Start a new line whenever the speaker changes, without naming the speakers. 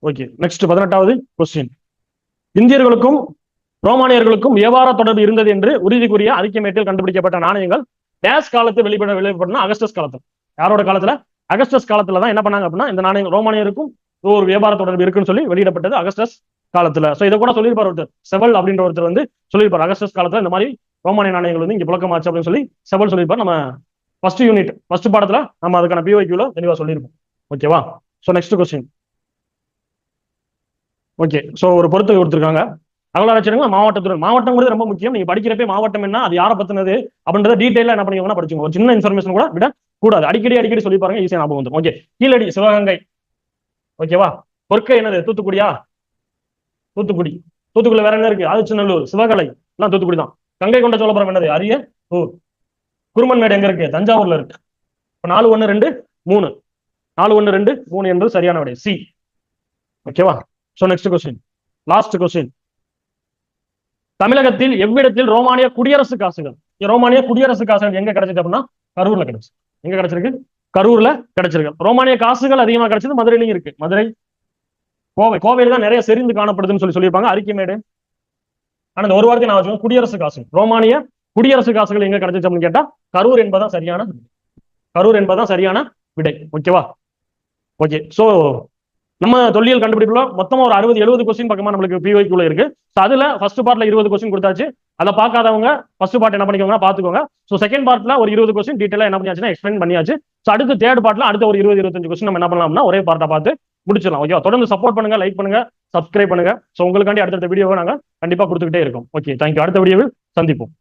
Okay, next 18வது question. இந்தியர்களுக்கும் ரோமானியர்களுக்கும் வியாபார தொடர்பு இருந்தது என்று உறுதி கூறிய அரிக்கமேட்டில் கண்டுபிடிக்கப்பட்ட நாணயங்கள் டேஸ் காலத்தில் வெளிப்படணும். அகஸ்டஸ் காலத்துல. யாரோட காலத்துல? அகஸ்டஸ் காலத்துல தான் என்ன பண்ணாங்க அப்படின்னா இந்த நாணயம் ரோமானியருக்கும் ஒரு வியாபார தொடர்பு இருக்குன்னு சொல்லி வெளியிடப்பட்டது அகஸ்டஸ் காலத்துல. சோ இதை கூட சொல்லியிருப்பார் ஒருத்தர், செவல் அப்படின்ற ஒருத்தர் வந்து சொல்லியிருப்பார் அகஸ்டஸ் காலத்துல இந்த மாதிரி ரோமானிய நாணயங்கள் வந்து இங்க புழக்கமாச்சு அப்படின்னு சொல்லி செவல் சொல்லியிருப்பார். நம்ம ஃபர்ஸ்ட் யூனிட் ஃபர்ஸ்ட் பாடத்துல நம்ம அதுக்கான பிஒய்க்யூல தெளிவா சொல்லியிருப்போம். ஓகேவா? So next question. Okay, so ஒரு பொறுத்து கொடுத்துருக்காங்க. அகலாராய்ச்சியங்கள் மாவட்டத்துடன். மாவட்டங்கிறது ரொம்ப முக்கியம். நீங்க படிக்கிறப்ப மாவட்டம் என்ன, அது யாரை பத்தினது அப்படின்றத டீடைலா என்ன பண்ணிக்கோங்கன்னா படிச்சுங்க. ஒரு சின்ன இன்ஃபர்மேஷன் கூட விட கூடாது. அடிக்கடி சொல்லி பாருங்க, ஈஸியா ஞாபகம் வந்துடும். ஓகே, கீழடி சிவகங்கை. ஓகேவா? பொற்கை என்னது? தூத்துக்குடியா? தூத்துக்குடி. தூத்துக்குடியில வேற என்ன இருக்கு? ஆதிச்சநல்லூர், சிவகலை எல்லாம் தூத்துக்குடி தான். கங்கை கொண்ட சோழபுரம் என்னது? அரியலூர். குருமன்மேடு எங்க இருக்கு? தஞ்சாவூர்ல இருக்கு. இப்ப 4 1 2 3 4 1 2 3 என்பது சரியான விடை, சி. ஓகேவா? So next question, last question. தமிழகத்தில் எவ்விடத்தில் ரோமானிய குடியரசு காசுகள்? ரோமானிய குடியரசு காசுகள் எங்க கிடைச்சது அப்படின்னா கரூர்ல கிடைச்சு. எங்க கிடைச்சிருக்கு? கரூர்ல கிடைச்சிருக்கு. ரோமானிய காசுகள் அதிகமா கிடைச்சது மதுரையிலும் இருக்கு. மதுரை, கோவை. கோவையில தான் நிறைய செறிந்து காணப்படுதுன்னு சொல்லியிருப்பாங்க அரிக்கமேடு. ஆனா இந்த ஒரு வாரத்தை நான் வச்சுக்கோங்க, குடியரசு காசு. ரோமானிய குடியரசு காசுகள் எங்க கிடைச்சிச்சு அப்படின்னு கேட்டா கரூர் என்பதான் சரியான, கரூர் என்பதான் சரியான விடை. ஓகேவா? ஓகே, சோ நம்ம தொல்லியல் கண்டுபிடிப்புல மொத்தமா ஒரு 60-70 கொஸ்டின் பக்கமா நம்மளுக்கு பிஒய்க்குள்ள இருக்கு. அதுல ஃபர்ஸ்ட் பார்ட்ல 20 கொஸ்டின் கொடுத்தாச்சு. அதை பார்க்காதவங்க ஃபர்ஸ்ட் பார்ட் என்ன பண்ணிக்கோங்க, பாத்துக்கோங்க. சோ செகண்ட் பார்ட்ல ஒரு 20 கொஸ்டின் டீடைலா என்ன பண்ணியாச்சுன்னா எக்ஸ்பிளைன் பண்ணியாச்சு. சோ அடுத்து தேர்ட் பார்ட்ல அடுத்த ஒரு 20-25 கொஸ்டின் நம்ம என்ன பண்ணலாம்னா ஒரே பார்ட்டா பார்த்து முடிச்சிடலாம். ஓகே, தொடர்ந்து சப்போர்ட் பண்ணுங்க, லைக் பண்ணுங்க, சப்ஸ்கிரைப் பண்ணுங்க. சோ உங்களுக்காண்டி அடுத்த வீடியோவை நாங்க கண்டிப்பா கொடுத்துக்கிட்டே இருக்கோம். Okay, thank you. அடுத்த வீடியோவில் சந்திப்போம்.